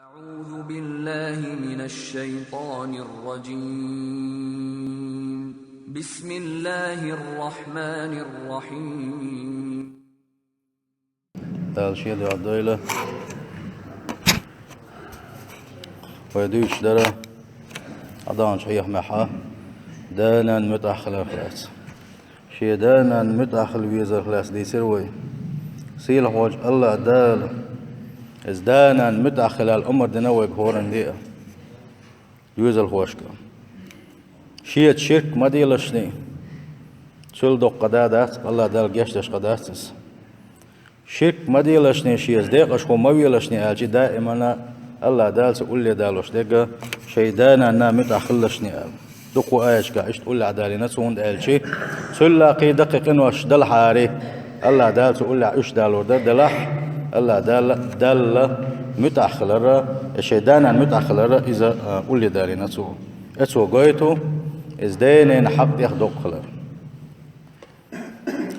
أعوذ بالله من الشيطان الرجيم. بسم الله الرحمن الرحيم. تالشيد عديلة ويدوش درا عدان شيخ محا دانا متأخل الخلاص شي دانا متأخل ويزر خلاص دي سروي سيل حوج الله دال از دانا متأخل الأمر دنوك هورن دي يوزر خوشك شيت شرك ما ديلشني سل دو قدادات الله دال جشتش قداتس شرك ما ديلشني شيز ديقش هو ما ويلشني أجي دائما الله دال سقول لي دالوش دقة شيدانا نا متأخلشني دقو آيش كاش تقول لي عدالي نسون دال شي سلاقي دقيق وش دل حاري الله دال سقول لي عش دالور دلح الله دال متأخلر شيدانا متأخلر إذا قول لي دالي نسون اتسو قويتو ازدين حق يخدق خلر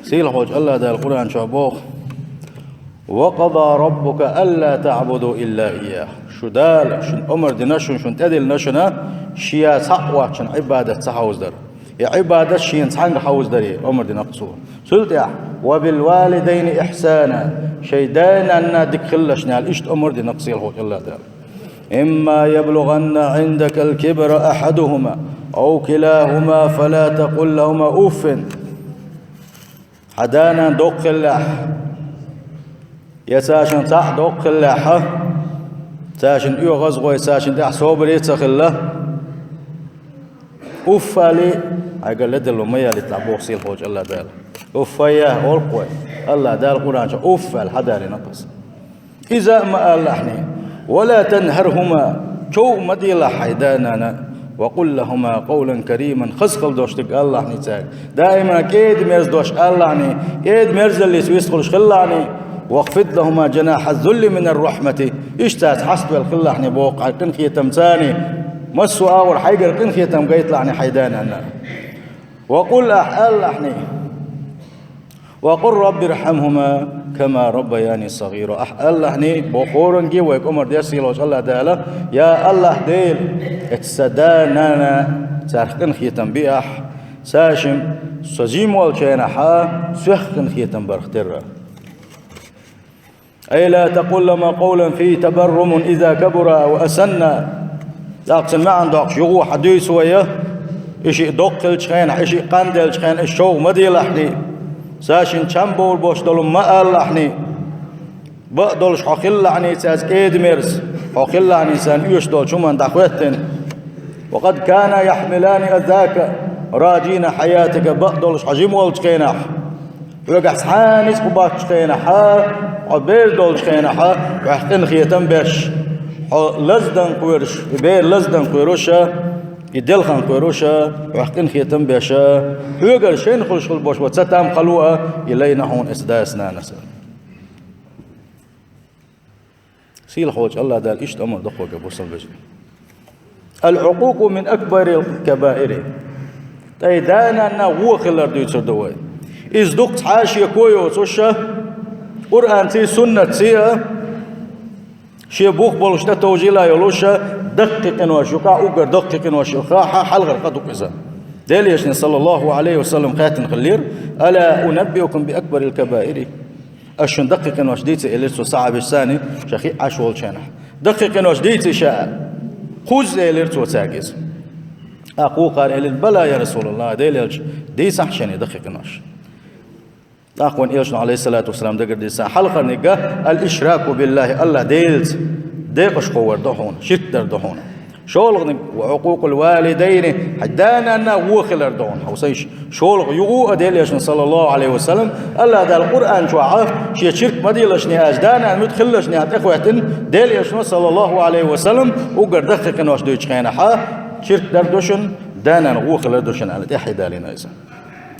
سيل حوج الله دال القرآن شعبوخ وقضى ربك ألا تعبدوا إلا إياه شو دال شن أمر دنشن شن تدل نشنا شيا صحوة شن عبادة صحوز در يا عبادة شين صحن حوز دري أمر دنقصور سلت يا وبالوالدين إحسانا شيدان أن دكخلشنا الإشت أمر دنقصير هو الله دال إما يبلغن عندك الكبر أحدهما أو كلاهما فلا تقل لهما أوف حدانا دق الله يساشن صح دوق اللحة ساشن يغز غوي ساشن دح صوبر يتسخ الله أفالي أقول لدلو ميا لتعبوه سيل خوج الله دال أفايا أولقوي الله دال قرآن أفال حداري نقص إذا ما قال لحني ولا تنهرهما شو مدي حيدانا وقل لهما قولا كريما خسخل دوشتك الله حني تاك دائما كيد مرز دوش الله حني كيد مرز اللي سويسخلش خلاني واخفض لهما جناح الذل من الرحمة اشتات حسب الخلة حني بوقع قنخية تمساني مسوا أول حيقر قنخية تمقيت لعني حيدان أنا وقل أحال حني وقل رب ارحمهما كما ربياني صغير أحال حني بقورنجي ويكمر ديسي لوش الله دالا يا الله ديل اتسداننا سارخ قنخية تنبيح ساشم سجيم والشينحا سخ قنخية تنبرختر أي لا تقول لما قولا فيه تبرم إذا كبر أو أسنى تقسم ما عندك شغو حديث وياه إشي دقل شخين إشي قندل شخين الشوق مدي لحني ساشن شامبول بوش دلهم ما قال لحني بقدلش حقل لعني ساز كيد مرس حقل لعني سان يوش دول شو من دخوتن وقد كان يحملان أذاك راجين حياتك بقدلش حجيم والشخينح وقع سحانيس قبات شخينحا عبير دول شخينحا وحقن خيتم بيش لزدن قويرش بير لزدن قويروشا يدلخن قويروشا وحقن خيتم بيشا ويقر شين خلش خلبوش وتستام خلوها إلينا هون إسداسنا نسل سيل خوش الله دال إشت أمر دخوك بوصل بجي العقوق من أكبر الكبائر تيدانا نغو خلر دويتر دوي إز دقت حاشية كويو توشا قرآن تي سنة تي شي بوخ بولشتا توجيلا يلوشا دقيق وشقا أقر دقيق وشقا حلغر قدوك إذا ديليشن صلى الله عليه وسلم قاتن خلير ألا أنبئكم بأكبر الكبائر أشن دقيق وشديتي إليسو صعب الثاني شخي عشوال شانح دقيق وشديتي شاء خوز إليسو تاقيز أقو قال إلي بلا يا رسول الله ديليش دي صحشاني دقيق وش أخوان إيش عليه الصلاة والسلام دقر ديسان حلقة نقا الإشراك بالله الله ديلت ديقش قوار دحون شرك در دحون شولغ وعقوق الوالدين حدانا أنه وخلر دحون حوسيش شولغ يغو أديليش صلى الله عليه وسلم الله دا القرآن شوعه شي شرك مديلشني أجدانا مدخلشني عد إخوة ديليش صلى الله عليه وسلم وقر دقيق نوش دويش خينحا شرك در دوشن دانا وخلر دوشن على تحي دالينا إذا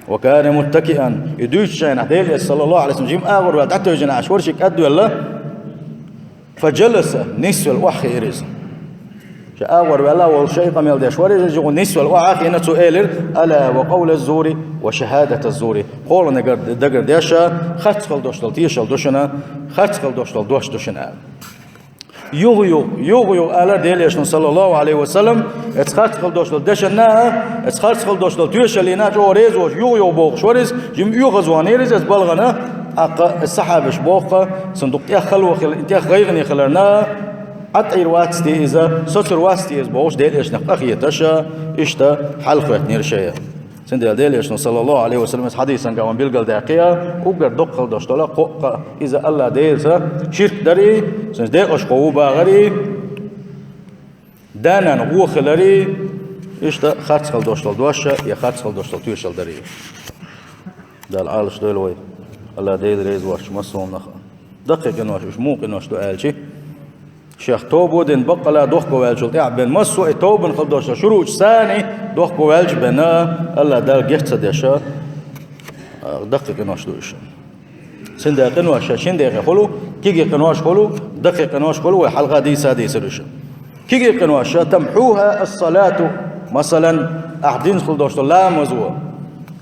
وكان متكئا يدوش شيء ديلي صلى الله عليه وسلم جيم آغر وعدته جناش ورشك أدو الله فجلس نسو الوحي إريز آغر والله والشيء قميل ديش وريز جغو نسو الوحي نتو إيلر ألا وقول الزور وشهادة الزور قولنا دقر ديشا خاتخل دوشتل تيشل دوشنا خاتخل دوشتل دوش دوشنا يوغ على ديليشن صلى الله عليه وسلم اتخارت خلدوشل دشنا اتخارت خلدوشل تويشلينا جو ريزوش يوغ بوغ شوريز جم يوغ زوانيرز اس بلغنا اق الصحابه بوغ صندوق يا خلو انت غيرني خلرنا اتير واتستي اذا سوتر واتستي از بوغ ديليشن اخيتش اشتا حلقه نيرشيه سندل ديليشن صلى الله عليه وسلم حديثا قام بيلقل داقيا وقر دق خلدوشل قق اذا الله ديلسا شرك دري سند ديقش قوبا غري دانا نغو خلري اشتا خاتس خلدوشل دوشا يا خاتس خلدوشل تويشل دري دال عالش دولوي الله ديل ريز واش مصوم نخ دقيق انواش مش ممكن واش دوالشي شيخ توبودن بقلا دوخ والجل تعبن مسو توبن خلدوشل شروج ثاني دوخ والج بنا الله دال جهت دشا دقيق انواش دوش سند قنواش شند خلو كيجي قنواش خلو دقيق قنواش خلو حلقه دي سادس دوش كيجي قنواش تمحوها الصلاه مثلا احدين خلدوشل لا مزوه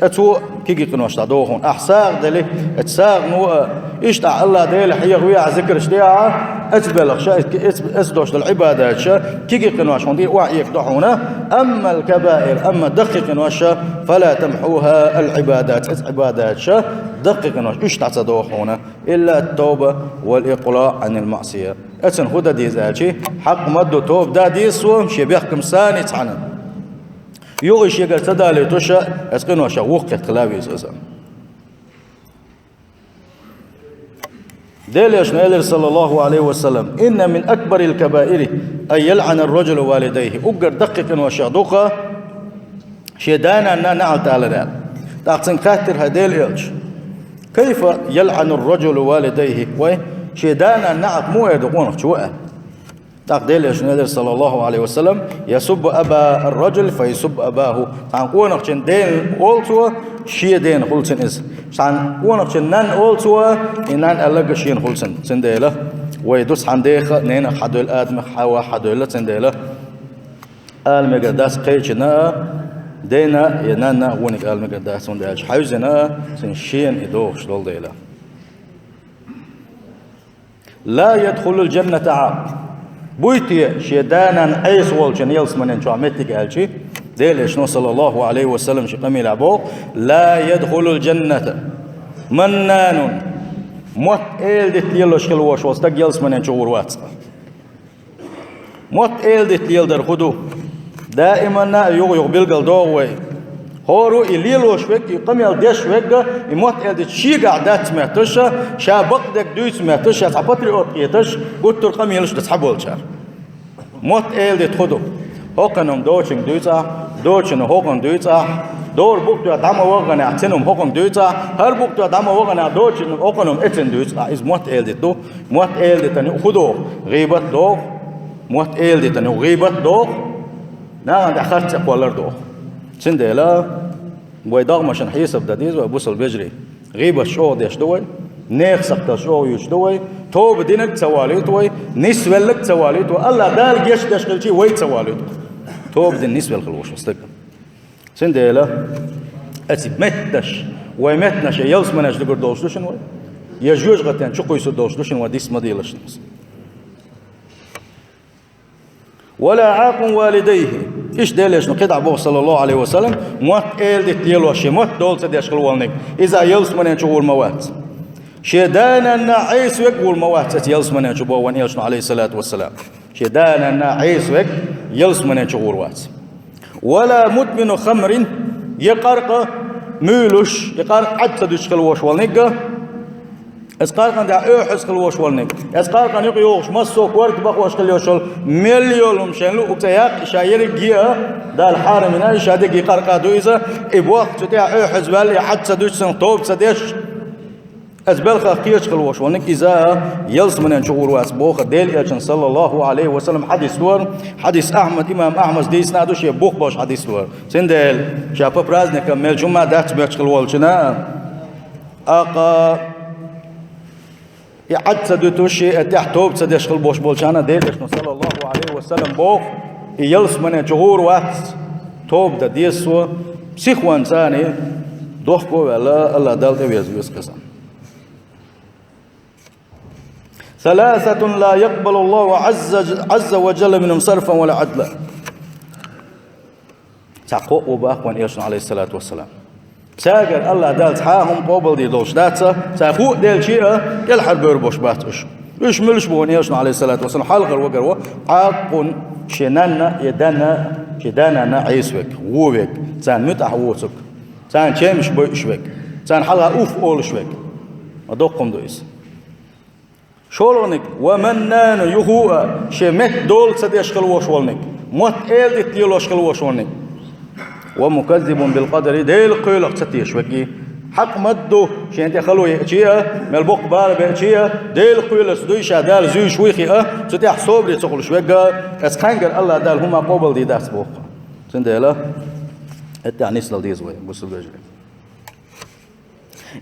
اتو كيجي قنواش تعدوهون احساق دلي اتساق نو اشتع الله ديل حيغ ويا ذكر شتيعه اتبلغ شا اسدوش العبادات شا كيجي قنواش هوندي وعيك دحونا اما الكبائر اما دقيق قنواش فلا تمحوها العبادات عبادات شا دقيق قنواش اشتع تدوهون الا التوبه والاقلاع عن المعصيه اتن هدى ديزاتي حق مدو توب دا ديسو شبيحكم ثاني تعنا يوغش يقل تدالي توشا اسقين وشا وقت خلاوي اساسا ديليش نيلر صلى الله عليه وسلم إن من أكبر الكبائر أن يلعن الرجل والديه أقر دقيق وشا دوقا شيدانا نعلت على ذلك تاقسن كاتر هديل إلش كيف يلعن الرجل والديه شيدانا نعت مو يدقون شوئة تقديلش نادر صلى الله عليه وسلم يسب أبا الرجل فيسب أباه تنقون أخشن دين أولتوا شيء دين خلصن إز تنقون أخشن نان أولتوا إنان ألقى شيء خلصن سنديله ويدوس عنديخ نين حدول آدم حوا حدول سنديله آل مقداس قيشنا دينا ينانا ونك آل مقداس سنديلش حيزنا سنشين إدوخ شلول ديله لا يدخل الجنة عاق بويتي شيدانا ايس والجن يلسمن شو عمتك قالشي ديلش صلى الله عليه وسلم شي قميل ابو لا يدخل الجنة منان موت ايلدت يلوش خلوش وستق يلسمن شو وروات موت ايلدت يلدر خدو دائما يغ بلقل دوغوي هورو يليلوش فيك يقميل ديش فيك يموت ايلدت شي قعدات سمعتش شابقدك دويت سمعتش تعبطري اوتيتش قلت القميلش تسحبوا الشار موت ايلدت خدو هوكنم دوچن دويتا دوچن هوكن دويتا دور بوكتو داما وغنا اعتنم هوكن دويتا هر بوكتو داما وغنا دوچن هوكنم اتن دويتا از موت ايلدت دو موت ايلدت ان خدو غيبت دو موت ايلدت ان غيبت دو نا دخلت قولر دو سندلا ويداغ مشان حيسب دديز وابوس البجري غيبة شو ديش دوي نيخ سقط شو يوش دوي توب دينك تواليت وي نسوة لك تواليت الله دال جيش دشغل شي وي تواليت توب دين نسوة الخلوش مستقل سندلا اتي متش ويمتنش يلس مناش دقر دوشلوشن وي يجوج غتان شو قيسو دوشلوشن وديس مديلش ولا عاق والديه إيش دليش نقيد عبوه صلى الله عليه وسلم موت إلدت يلوشي موت دول تديش خلوالنك إذا يلس من ينشو الموات شيدانا نعيس ويق الموات يلس من ينشو بوان يلشن عليه الصلاة والسلام شيدانا نعيس ويق يلس من ينشو الوات ولا مدمن خمر يقرق ميلوش يقرق عد تديش خلوش والنك اسقال دا اوحس خلوش والنك اسقال كان يقيوش مسوك ورد بقوش خليوشل مليون مشانلو وبتياق شاير جيا دا الحارم هنا شادق يقرقا دويزا ابوقت تاع اوحس بالي حتى دوش سن طوب سديش ازبل خاقيش خلوش والنك اذا يلس من شغور واس بوخ ديل صلى الله عليه وسلم حديث دور حديث احمد امام احمد ديس نادوش بوخ باش حديث دور سندل شاف برازنك مل جمعه دات بيش خلوالشنا اقا يعد سدوتوشي تحت توب سدش خل بوش بولشانا ديلش صلى الله عليه وسلم بوخ يلس من جغور وات توب دا ديسو سيخوان ثاني دوخكو ولا الله دالت ويز قسم ثلاثة لا يقبل الله عز وجل منهم صرفا ولا عدلا. تقوى وباقوان إيشن عليه الصلاة والسلام ساقر الله دال تحاهم قبل دي دوش داتسا ساقوء ديل شيئة كل حربير بوش باتوش يش ملش بوان إيشن عليه الصلاة والسلام حلقر وقروا عاقون شنانا يدانا نعيسوك ووك تان متح ووسك تان شامش بوشوك تان حلقة أوف أولشوك أدوقهم دويس شولونك ومنان يهوء شمت دول سديشكل وشولنك موت إيل تيلوشكل وشولنك ومكذب بالقدر ديل قيلق ستيش وكي حق مدو شين تخلو يأتيها ملبوق بال بيأتيها ديل قيلق سدويشا دال زوي شويخي ستيح صوبري تقول شوكا اسخانقر الله دال هما قبل دي داس بوق سنديلا التعنيس للديز وي بصل بجري.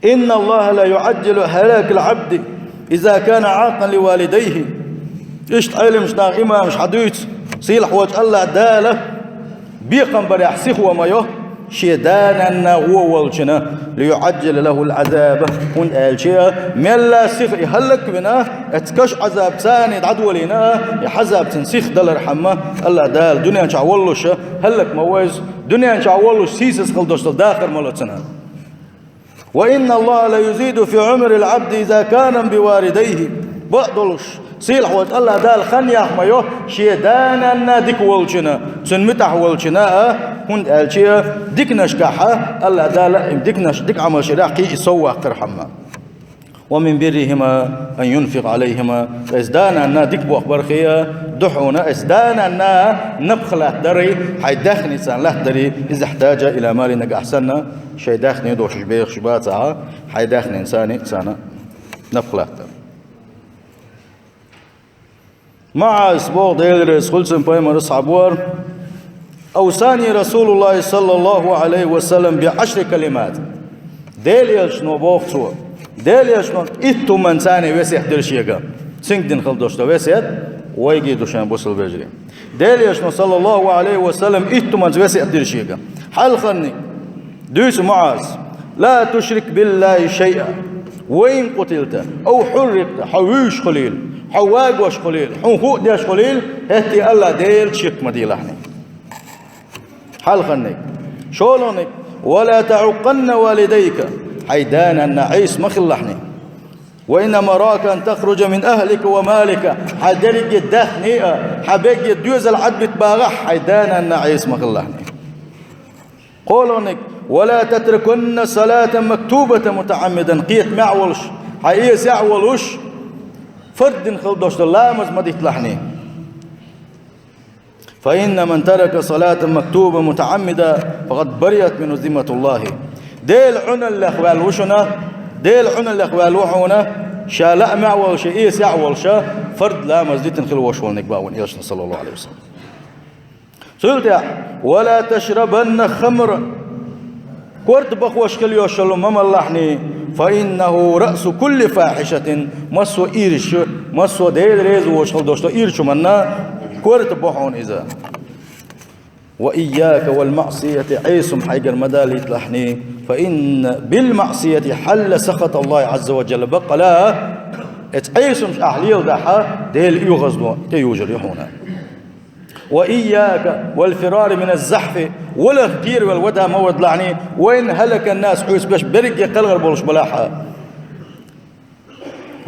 إن الله لا يعجل هلاك العبد إذا كان عاقا لوالديه إشت علم مش إمام مش حدوث صيلح وجه الله داله بيقنبر يحسخ وما يه شيدانا هو والجنا ليعجل له العذاب كن الشيء ملا سيخ يهلك بنا اتكش عذاب ثاني عدو لنا يحذب تنسيخ دل رحمه الله دال دنيا نشعولش هلك موز دنيا نشعولش سيسس خلدوش داخل مولتنا. وإن الله لا يزيد في عمر العبد إذا كان بوالديه بقدلش صيلح وقت الله دال خنيا مايو شيدانا ديك والجنا سنمتح والجنا هند الشيء ديك نشكحه الله دال ديك نش ديك عمل شريع كي يسوى قرحما. ومن برهما أن ينفق عليهما ازدانا ديك بو أخبار خيا دحونا ازدانا نبخل دري حيدخني سان له دري إذا احتاج إلى مال نجا أحسننا شيء داخني دوش بيخ شباتها حيدخني إنساني سنة نبخل دري مع اسبوع ديلرس خلصن بايمر صعبور أوصاني رسول الله صلى الله عليه وسلم ب10 كلمات ديل شنو بوختو ديل شنو إتو من ثاني وسيح درشيغا سنجدن خلدوشتا وسيح ويجي دوشان بوصل بجري ديل شنو صلى الله عليه وسلم إتو من وسيح درشيغا حل خلني دوس معاذ لا تشرك بالله شيئا وين قتلت أو حرقت حويش قليل حواق وش قليل حنخوق ديش قليل هتي الله ديل شك مديلحني حال خنك شولونك ولا تعقن والديك حيدان أن عيس مخلحني وإن مراك أن تخرج من أهلك ومالك حدرك الدهني حبيك يدوز العد بتباغح حيدان أن عيس مخلحني قولونك ولا تتركن صلاة مكتوبة متعمدا قيت معولش حيس يعولش فرد خلدوش اللامز ما يطلعني فإن من ترك صلاة مكتوبة متعمدة فقد بريت من ذمة الله ديل عنا الأخوال وشنا ديل عنا الأخوال وحونا شا لا معول شيء إيس يعول شا فرد لامز دي تنخل وشوال نكباون إيشنا صلى الله عليه وسلم. سلطة ولا تشربن خمر كورت بخوش كل يوشلو مملحني فإنه رأس كل فاحشة مسو إيرش مسو ديل ريز وشل دوشتو إيرش منا كورت بخون إذا وإياك والمعصية عيسم حيقر مدالي تلحني فإن بالمعصية حل سخط الله عز وجل بقى لا اتعيسم أحليل دحا ديل يغزلو كيوجر يحونا. وإياك والفرار من الزحف ولا كتير والودها مود لعني وين هلك الناس حوس باش برق يقلغر بولش بلاحة.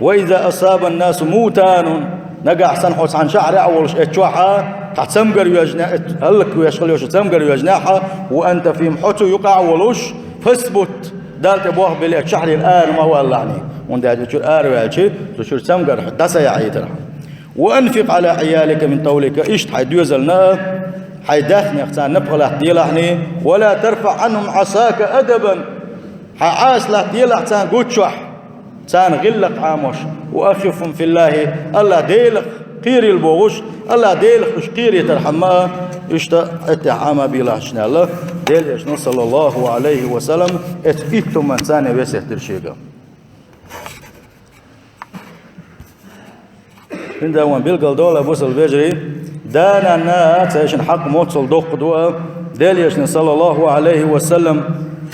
وإذا أصاب الناس موتان نقع سنحوس عن شعر أولش اتشوحا تحت سمقر يجناح هلك ويشغل يوش سمقر يجناحا وأنت في محوتو يقع ولوش فاثبت دالت بوه بلي شحري الآن ما هو اللعني وانده تشور آر ويالشي تشور سمقر حدثا يعيتنا. وأنفق على عيالك من طولك إيش حيدوزلنا حيدخني اختان نبغى لحديلحني ولا ترفع عنهم عصاك أدبا حعاس لحديلح تان قوتشوح تان غلق عاموش وأخفهم في الله الله ديلق قيري البوغوش الله ديلق وش قيري ترحمها إشتا اتعامى بلاحشنا الله ديل إشنا صلى الله عليه وسلم اتئتم من ثاني بيسه ترشيقا عند وان بيلقى دولة بوصل بيجري دانا الناس عشان حق موصل دوق دوا ديليشن صلى الله عليه وسلم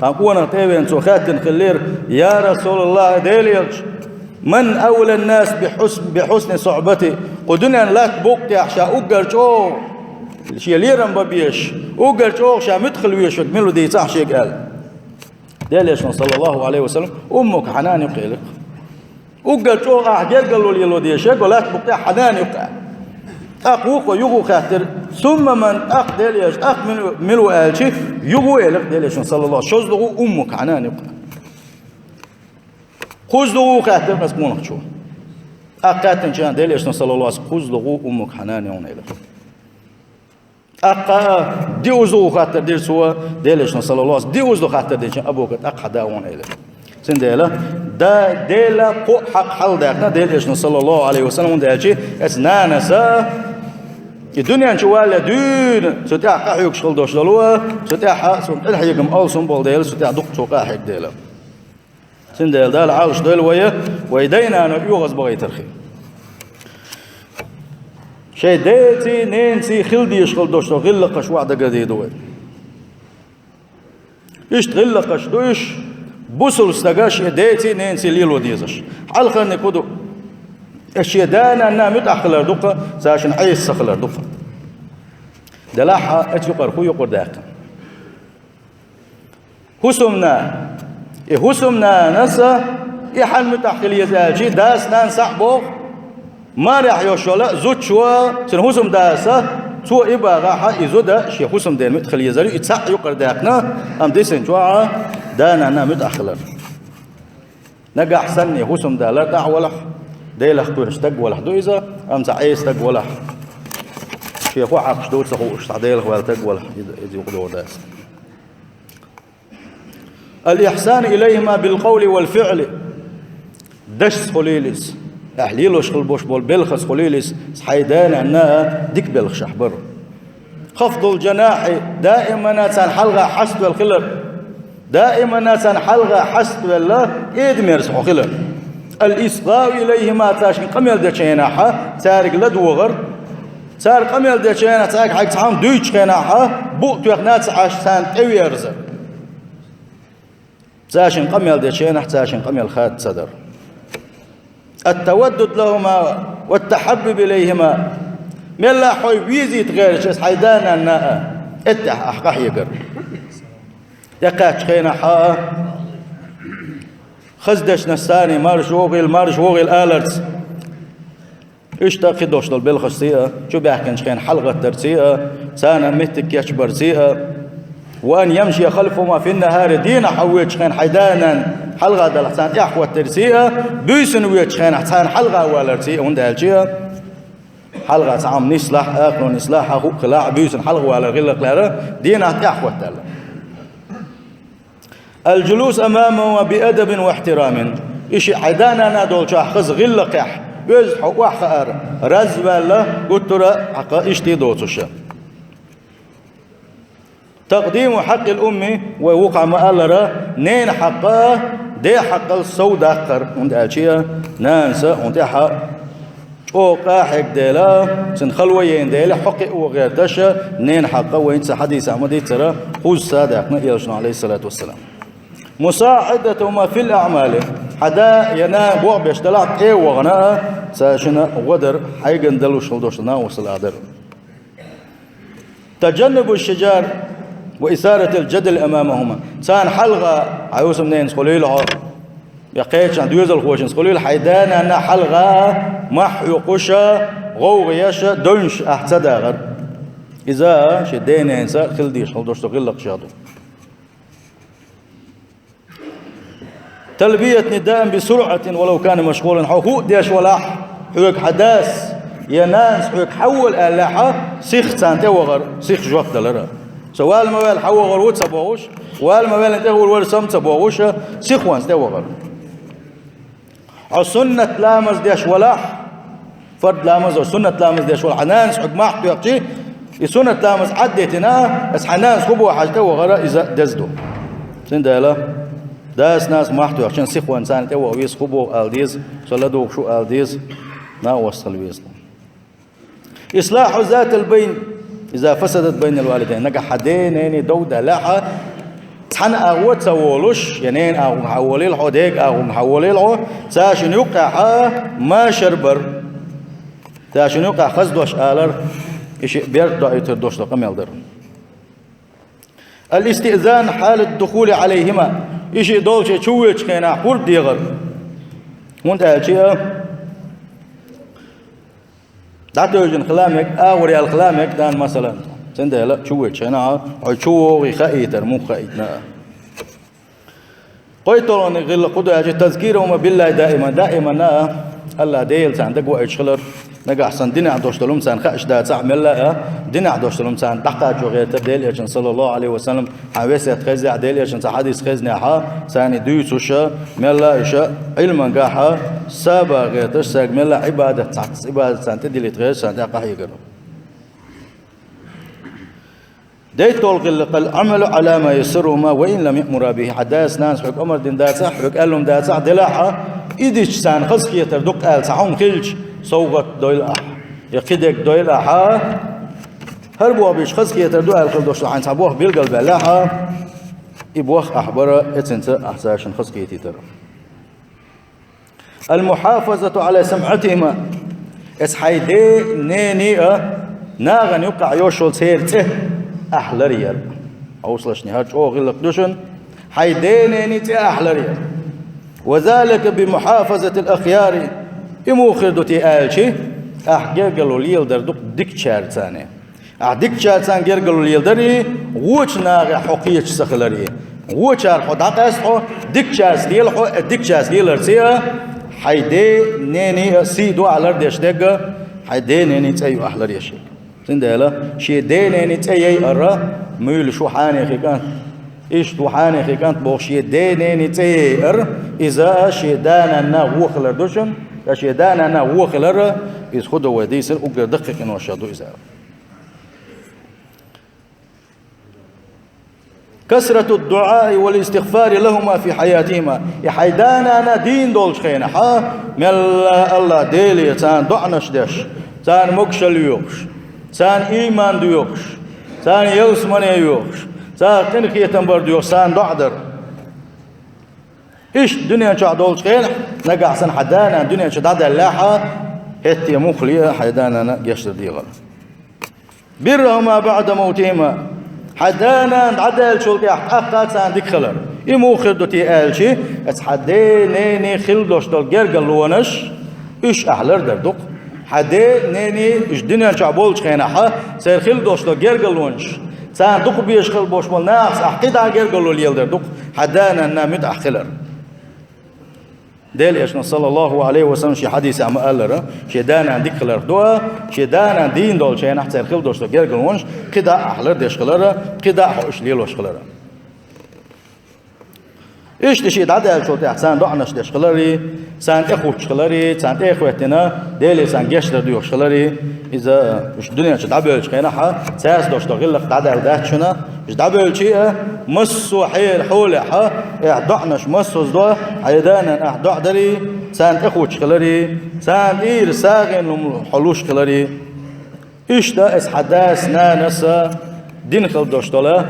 أقونا طيبين سوخات خلير يا رسول الله ديليش من أولى الناس بحسن صحبته قدنا لا تبقى شا أقرشو شيء ليرم ببيش أقرشو شا مدخل ويش ملو دي صح شيء قال ده ليش صلى الله عليه وسلم أمك حنان يقلق أقرشو أحجر قالوا لي لو دي شيء ولا تبقى حنان يقع أقوق يغو خاطر ثم من أق ده ليش أق ملو قال شيء يغو يلق ده ليش صلى الله شوز له أمك حنان يقع خذ خاطر بس مو نخشوا أقاتن كان دليل إيش نصلى الله خذ له أمك حنان يوم إلى أقا ديوزو خاطر دير سوا دليل إيش نصلى الله ديوزو خاطر دير أبوك أقحدا يوم إلى سندلا دا دلا قو حق حل داكنا دليل إيش نصلى الله عليه وسلم ده شيء أسنان سا الدنيا نشوالها دين ستاع قاحيك شغل دوش دلوا ستاع سنتح يقم أول سنبول ديل ستاع دكتور قاحيك ديلا سندل دال عاوش دول ويدينا أنا يوغز بغي ترخي شيء ديتي نينسي خلدي يشغل دوش غلقش وعد قديد وي إيش تغلقش دوش بوصل استقاش ديتي نينسي ليلو ديزش حلقة نكودو الشيء دانا أنها متأخلر دقة ساشن عيس سخلر دقة دلاحة اتيقر خو يقر داقا هسمنا نسا يحل متأخلية زاجي داس نان صحبه ما راح يوشولا زوج شوا سن هسم داسا تو إبا راحة إزودا شي هسم دين متأخلية زاجي يتسح يقر داقنا أم ديسن شوا دانا أنا متأخلر نقع سني هسم دا لا دع ولا ديلخ تورشتق ولا حدو إذا أم سعيستق ولا شي خو حق شدو تسخو اشتعديلخ ولا تق ولا إذ يقدو داس الإحسان إليهما بالقول والفعل دش خليلس أحليلو شغل بوش بول بلخس خليلس حيدان أنها ديك بلخ شحبر خفض الجناح دائما تنحلغ حسد والخلر دائما تنحلغ حسد والله إدمير سحو خلر الإصغاء إليهما تاشن قميل دشيناحا تارق لدوغر تارق قميل دشيناحا تارق حق تعام دويش خيناحا بوقت وقنات عشتان تويرزر تاشن قميل دشيناح تاشن قميل خات صدر التودد لهما والتحبب إليهما من لا حوي بيزي تغيرش حيدانا الناء اتح أحقح يقر يقاش خيناحا خزدش نستاني مارش وغيل آلرت اشتاقي دوش دل بالخش سيئة شو بيحكنش خين حلقة ترسيئة سانا متك يشبر سيئة وأن يمشي خلفهما في النهار دين حويتش خين حيدانا حلقة دل حسان إحوة ترسيئة بيسن ويتش خين حسان حلقة والرسيئة وندهل شيئة حلقة تعام نسلح آخر نسلح أخوك خلاع بيسن حلقة والرغلق لها دين إحوة تل الجلوس أمامه بأدب واحترام إشي حدانا نادول شاح خز غلقح بيز حقوح خار رزبالة قلت له حقا إشتي دوتوشا تقديم حق الأم ووقع مآلرة نين حقا دي حق الصود أخر عند أشياء نانسا عند حق شوقا حق ديلا سنخلوين ديلا حقي وغير دشا نين حقا وين حديث عمدي ترى خذ صادقنا إلى عليه الصلاة والسلام مساعدتهما في الأعمال حدا ينا بوع بيشتلع إيه وغناء ساشنا غدر حيقن دلو شلدوشنا وصل عدر تجنب الشجار وإثارة الجدل أمامهما سان حلغة عيوس منين سخليل يقيتش عند يوزل خوشن سخليل حيدان أن حلغة محيو قشا غوغياشا دونش أحتدا غر إذا شدين إنسان خلديش شلدوش تغلق شادو تلبية نداء بسرعة ولو كان مشغولا حقوق ديش ولاح حقوق حداث ينانس حقوق حول ألاحة سيخ سانتي وغر سيخ جوك دلرا سوال موال حوغر ود سبوغوش وال موال انت هو الورسم سبوغوش سيخ وانس دي وغر عسنة لامز ديش ولاح فرد لامز وسنة لامز ديش ولاح حنانس حقوق ما حقوق يقشي سنة لامز عديتنا بس حنانس خبوا حاجته وغر إذا دزدو سندالا داس ناس محتوى عشان سيخوا إنسان توا ويس خبوا ألديز صلدوا شو ألديز ما وصل ويسلم إصلاح ذات البين إذا فسدت بين الوالدين نجح حدين يعني دودة لحى تحن أغوة تولوش ينين أغو محولي الحو ديك أغو محولي الحو تاشن يقع ما شربر تاشن يقع خزدوش آلر إشي بيرد دعيتر دوش لقم يلدر الاستئذان حال الدخول عليهما إشي دولشي شويش كينا حور ديغر وانت أشياء دعتوجن خلامك أوري الخلامك دان مثلا سنده لا شويش هنا عشوه خائتر مو خائتنا قيتلون غل قدو أجي تذكيرهم بالله دائما الله ديل عندك وقت شغلر نجح سن دينا دوشتلهم سن خش دا تعمل لا دينا دوشتلهم سن دقة جوغير تبديل يجن صلى الله عليه وسلم حواسيت خزي عديل يجن حديث خزنا ها ساني دوسوش ملا إيش علما جاها سابا غيرتش ساق ملا عبادة تعكس عبادة سن تدلي تغير سن دقة يقرب ديت تلقي العمل على ما يسرهما وإن لم يأمر به حداث ناس حق أمر دين داتح حق قال لهم داتح دلاحة إيديش سان خزكية تردق قال سحوم خلج صوغت دويل أح يقيدك دويل أحا هربوا بيش خزكية تردق قال خلدوش لحين سحبوه بالقلب لاحة إبوخ أحبرة اتنت أحساشن خزكية ترى المحافظة على سمعتهما اسحيدي نيني ناغن يقع يوشول سيرته أحلريال أوصلش نهاج أو غلق دوشن حيدينيني تي أحلريال وذلك بمحافظة الأخيار إمو خردوتي آلشي أحجرقلو ليلدر دوك ديك شارتاني أحديك شارتان جرقلو ليلدري ووش ناغي حقية سخلري ووش أرحو داقاسحو ديك شارس ليلحو ديك شارس ليلرسيا حيدينيني سيدو على ديشتاق حيدينيني تيو أحلريشي سندلا شيء ديني تأيي أرى ميل شو حاني خيكان إيش تو حاني خيكان بوشي ديني تأيي أر إذا شيء دانا نا وخلر دوشن شيء دانا نا وخلر إذا خدوا وديسر أقدر دقيق إنه شادو إذا كسرة الدعاء والاستغفار لهما في حياتهما يحيدانا نا دين دولش خينا ها ملا الله ديلي تان دعنش دش تان مكشل يوكش سان إيمان ديوكش سان يوسمن يوكش سان تنخية تنبر ديوكش سان دعدر إيش دنيا شعدولش خير نقع سن حدانا دنيا شداد اللاحة هتي مخلية حدانا يشتر ديغل برهما بعد موتهما حدانا عدل شلقي أحقاق سان ديك خلر إمو خردوتي آلشي اتحدينيني خلدوش دول جرقل لونش إيش أحلر دردوق حدي نيني الدنيا شعبولش خيناها سير خيل دوشلو جرقلونش سان دوق بيش خيل بوش مال ناس أحقيد عجرقلو ليلدر دوق حدانا نامد أحخلر ديل إيشنا صلى الله عليه وسلم شي حديث عم قالر شي دانا ديك خلر دوا شي دانا دين دول شي نحت سير خيل دوشلو جرقلونش قدا أحلر ديش خلر قدا حوش ليلوش خلر إيش تشيد عدل شو تحسن دعناش دش خلاري سان إخوش خلاري سان إخوتنا ديلي سان جشر ديوش خلاري إذا مش الدنيا شد عبيلش خيناها ساس دوش تغلق عدل دهشنا مش عبيل شيء مسو حيل حولها دعناش مسو زوا عيدانا دعدري سان إخوش خلاري سان إير ساغن حلوش خلاري إيش ده إس حداث نانسا دين خل دوش طلا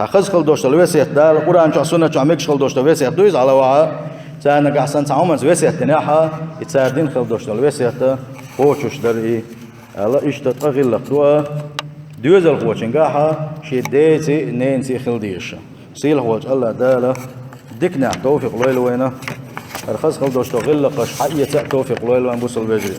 خز خل دوشتل وسيت دار القرآن شو سنة شو عميك خل دوشتل وسيت دويز على وعاء سأنا قاعد تعاون وسيت تناحة يتساعدين خل دوشتل وسيت هو شو شدري الله إيش تتغير لقوا دويز القوة شنقاحة شيء ديتي نينتي خل ديش سيل هو الله داله دكنا توفيق ليل وينه الخز خل دوشتل غير لقش حقيقة توفيق ليل وين بوصل بجري